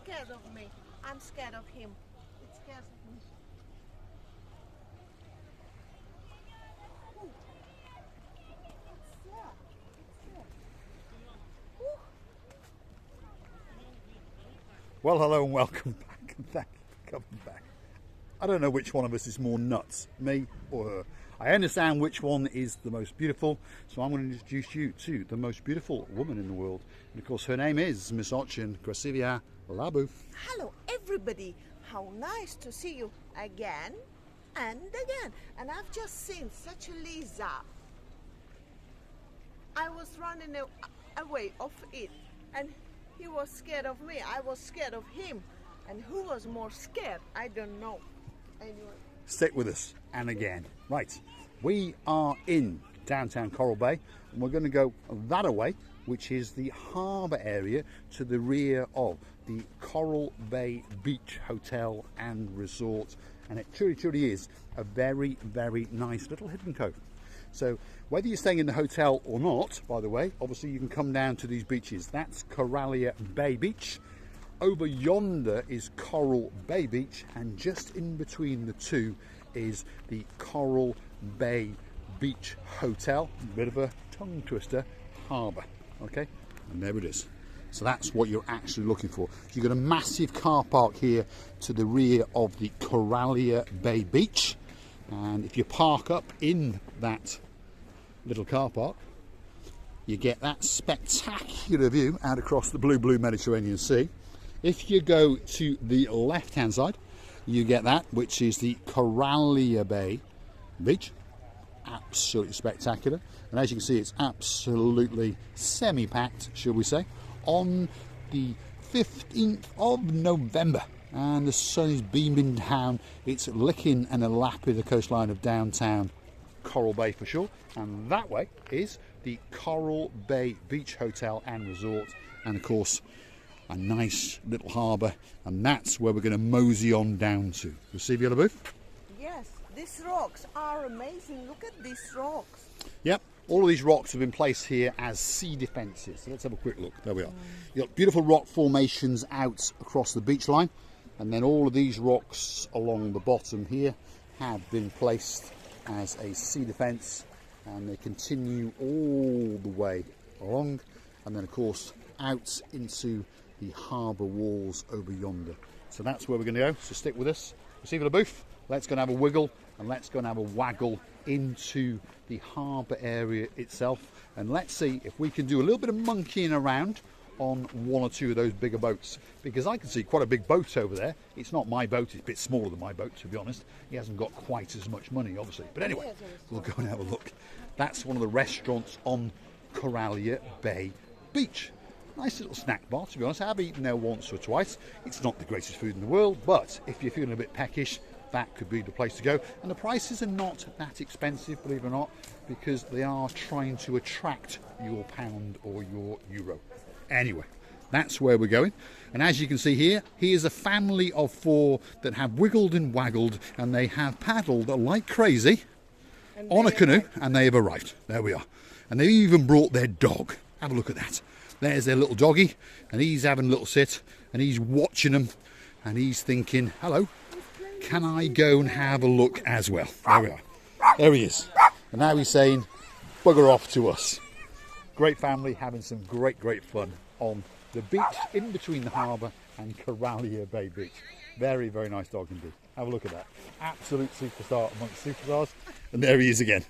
scared of me. I'm scared of him. It scares me. Ooh. It's there. It's there. Ooh. Well, hello and welcome back, and thank you for coming back. I don't know which one of us is more nuts, me or her. I understand which one is the most beautiful, so I'm going to introduce you to the most beautiful woman in the world. And of course, her name is Miss Ochin Krasivia Labu. Hello, everybody. How nice to see you again and again. And I've just seen such a Lisa. I was running away of it, and he was scared of me. I was scared of him. And who was more scared? I don't know. Anyway. Stick with us, and again. Right, we are in downtown Coral Bay, and we're going to go that away, which is the harbour area to the rear of the Coral Bay Beach Hotel and Resort. And it truly is a very, very nice little hidden cove. So whether you're staying in the hotel or not, by the way, obviously you can come down to these beaches. That's Coral Bay Beach. Over yonder is Coral Bay Beach, and just in between the two is the Coral Bay Beach Hotel. Bit of a tongue twister, harbour. Okay, and there it is. So that's what you're actually looking for. You've got a massive car park here to the rear of the Coral Bay Beach, and if you park up in that little car park, you get that spectacular view out across the blue Mediterranean Sea. If you go to the left hand side, you get that, which is the Coral Bay Beach. Absolutely spectacular, and as you can see, it's absolutely semi-packed, shall we say, on the 15th of November, and the sun is beaming down. It's licking and a lapping the coastline of downtown Coral Bay for sure. And that way is the Coral Bay Beach Hotel and Resort, and of course a nice little harbour, and that's where we're going to mosey on down to. Krasivia Labu? Yes, these rocks are amazing. Look at these rocks. Yep, all of these rocks have been placed here as sea defences. So let's have a quick look. There we are. You've got beautiful rock formations out across the beach line, and then all of these rocks along the bottom here have been placed as a sea defence, and they continue all the way along, and then of course out into the harbour walls over yonder. So that's where we're going to go, so stick with us. Krasivia Labu, let's go and have a wiggle, and let's go and have a waggle into the harbour area itself, and let's see if we can do a little bit of monkeying around on one or two of those bigger boats, because I can see quite a big boat over there. It's not my boat, it's a bit smaller than my boat, to be honest. He hasn't got quite as much money, obviously, but anyway, we'll go and have a look. That's one of the restaurants on Coral Bay Beach. Nice little snack bar, to be honest. I've eaten there once or twice. It's not the greatest food in the world, but if you're feeling a bit peckish, that could be the place to go. And the prices are not that expensive, believe it or not, because they are trying to attract your pound or your euro. Anyway, that's where we're going. And as you can see here, here's a family of four that have wiggled and waggled, and they have paddled like crazy on a canoe, and they have arrived. There we are. And they even brought their dog. Have a look at that. There's their little doggy, and he's having a little sit, and he's watching them, and he's thinking, hello, can I go and have a look as well? There we are. There he is. And now he's saying, bugger off to us. Great family having some great fun on the beach in between the harbour and Coral Bay Beach. Very, very nice dog indeed. Have a look at that. Absolute superstar amongst superstars. And there he is again.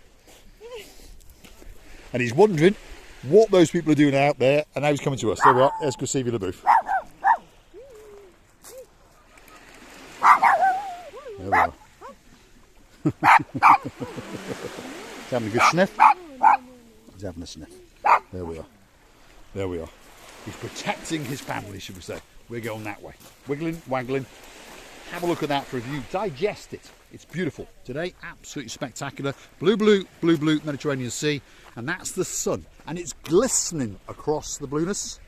And he's wondering what those people are doing out there, and now he's coming to us. There we are. There's Krasivia Labu. There we are. He's having a good sniff. He's having a sniff. There we are. There we are. He's protecting his family, should we say. We're going that way. Wiggling, waggling. Have a look at that for a view. Digest it. It's beautiful. Today, absolutely spectacular. Blue Mediterranean Sea. And that's the sun. And it's glistening across the blueness.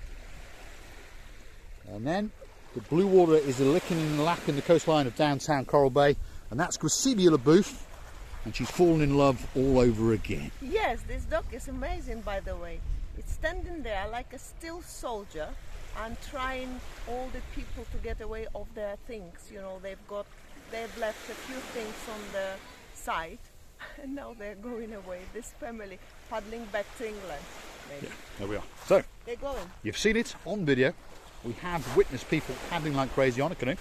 And then the blue water is licking and lapping the coastline of downtown Coral Bay. And that's Krasivia Labu. And she's fallen in love all over again. Yes, this dog is amazing, by the way. It's standing there like a still soldier, and trying all the people to get away of their things. You know, they've left a few things on the side, and now they're going away. This family paddling back to England. Maybe. Yeah, there we are. So They're going. you've seen it on video. We have witnessed people paddling like crazy on a canoe,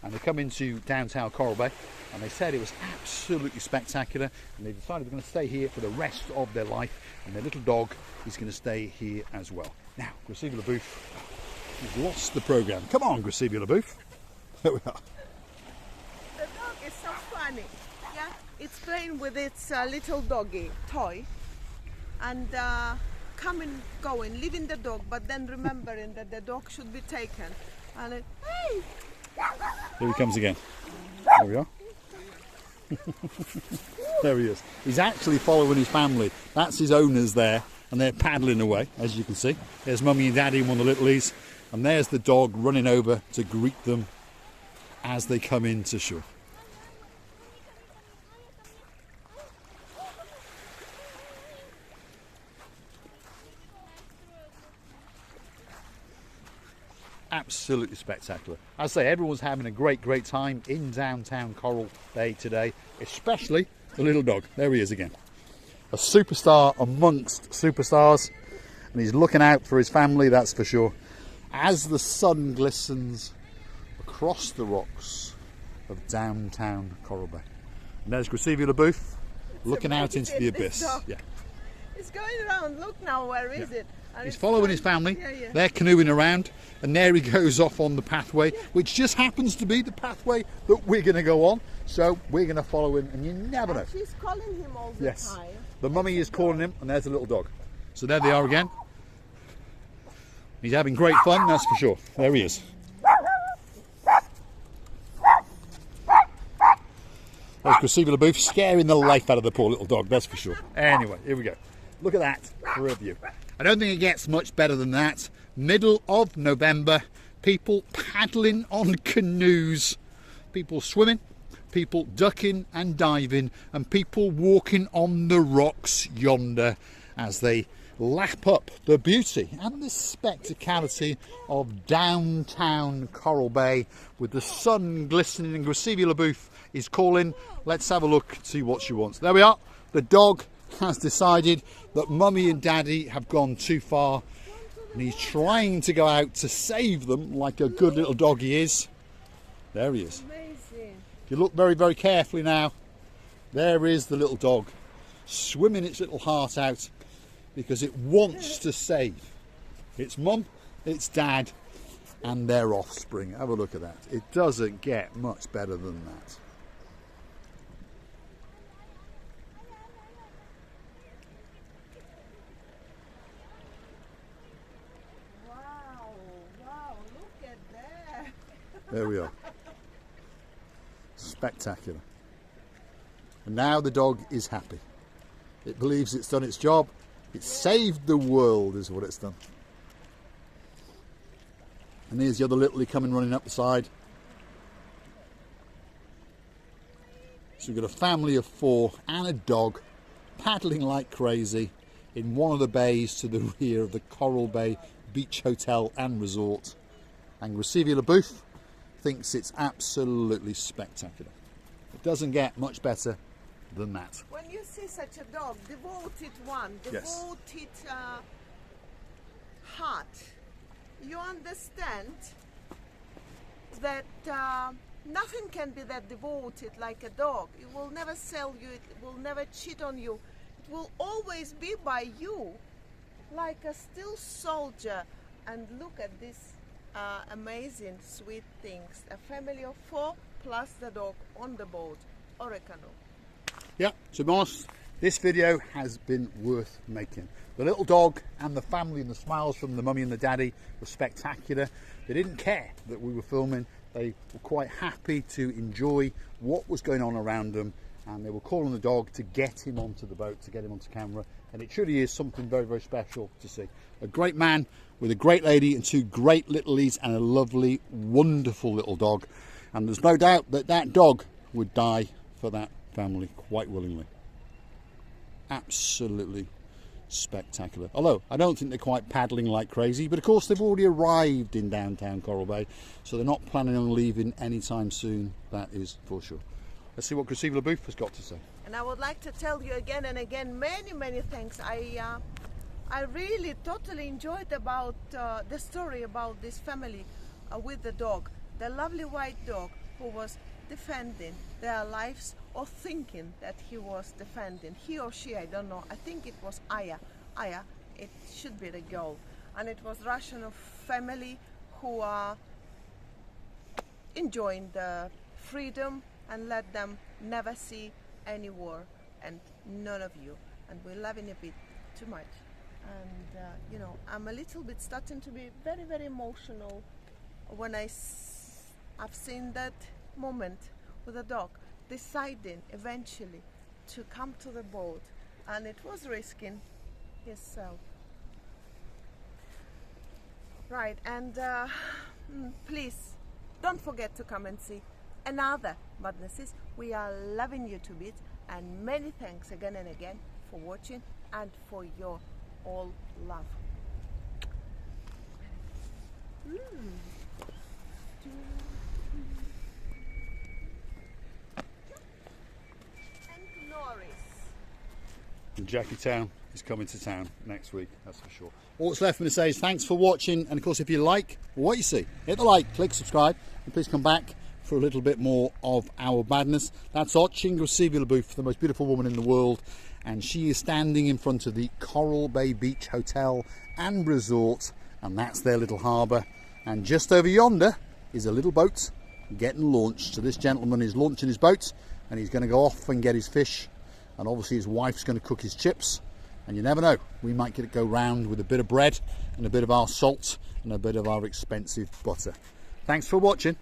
and they come into downtown Coral Bay, and they said it was absolutely spectacular, and they decided they're going to stay here for the rest of their life, and their little dog is going to stay here as well. Now, Graciela LaBouffe, you've lost the programme. Come on, Graciela LaBouffe. There we are. The dog is so funny. Yeah, it's playing with its little doggy toy, and coming, going, leaving the dog, but then remembering that the dog should be taken. And hey! Here he comes again. There we are. There he is. He's actually following his family. That's his owners there, and they're paddling away, as you can see. There's Mummy and Daddy and one of the littlies, and there's the dog running over to greet them as they come into shore. Absolutely spectacular. As I say, everyone's having a great time in downtown Coral Bay today, especially the little dog. There he is again. A superstar amongst superstars, and he's looking out for his family, that's for sure, as the sun glistens across the rocks of downtown Coral Bay. And there's Graciela LaBouffe looking out into the abyss. Yeah. It's going around. Look now, where is it? And He's it's following his family. Yeah. They're canoeing around, and there he goes off on the pathway, which just happens to be the pathway that we're going to go on. So we're going to follow him, and you never know. And she's calling him all the time. The mummy is calling him, and there's a little dog. So there they are again. He's having great fun, that's for sure. There he is. There's Graciela LaBouffe scaring the life out of the poor little dog, that's for sure. Anyway, here we go. Look at that for a view. I don't think it gets much better than that. Middle of November, people paddling on canoes, people swimming, people ducking and diving, and people walking on the rocks yonder as they lap up the beauty and the spectacality of downtown Coral Bay with the sun glistening, and Graciela LaBouffe is calling. Let's have a look, see what she wants. There we are. The dog has decided that Mummy and Daddy have gone too far, and he's trying to go out to save them like a good little dog he is. There he is. Amazing. If you look very carefully now, there is the little dog swimming its little heart out because it wants to save its mum, its dad, and their offspring. Have a look at that. It doesn't get much better than that. Wow, look at that. There we are. Spectacular. And now the dog is happy. It believes it's done its job. It's saved the world is what it's done. And here's the other littlie coming running up the side. So we've got a family of 4 and a dog paddling like crazy in one of the bays to the rear of the Coral Bay Beach Hotel and Resort. And Graciela LaBouffe thinks it's absolutely spectacular. It doesn't get much better than that. When you see such a dog, devoted one, Yes. devoted heart, you understand that nothing can be that devoted like a dog. It will never sell you, it will never cheat on you. It will always be by you, like a still soldier. And look at this amazing, sweet things. A family of 4 plus the dog on the boat or a canoe. Yeah, to be honest, this video has been worth making. The little dog and the family and the smiles from the mummy and the daddy were spectacular. They didn't care that we were filming. They were quite happy to enjoy what was going on around them, and they were calling the dog to get him onto the boat, to get him onto camera. And it truly is something very special to see. A great man with a great lady and 2 great littlies and a lovely, wonderful little dog. And there's no doubt that that dog would die for that family quite willingly. Absolutely spectacular. Although I don't think they're quite paddling like crazy, but of course they've already arrived in downtown Coral Bay, so they're not planning on leaving anytime soon, that is for sure. Let's see what Crucifia Le Boeuf has got to say. And I would like to tell you again and again, many thanks. I really totally enjoyed about the story about this family with the dog, the lovely white dog who was defending their lives, or thinking that he was defending, he or she, I don't know. I think it was Aya, it should be the girl, and it was Russian family who are enjoying the freedom and let them never see any war, and none of you, and we're loving a bit too much. And you know, I'm a little bit starting to be very emotional when I've seen that moment with the dog deciding eventually to come to the boat, and it was risking himself. Right, and please don't forget to come and see another Madnesses. We are loving you to bits, and many thanks again and again for watching and for your all love. And Norris. And Jackie Town is coming to town next week, that's for sure. All that's left for me to say is thanks for watching, and of course if you like what you see, hit the like, click subscribe, and please come back for a little bit more of our madness. That's Crucifia Le Boeuf, the most beautiful woman in the world, and she is standing in front of the Coral Bay Beach Hotel and Resort, and that's their little harbour. And just over yonder is a little boat getting launched. So this gentleman is launching his boat, and he's going to go off and get his fish, and obviously his wife's going to cook his chips, and you never know, we might get it go round with a bit of bread and a bit of our salt and a bit of our expensive butter. Thanks for watching.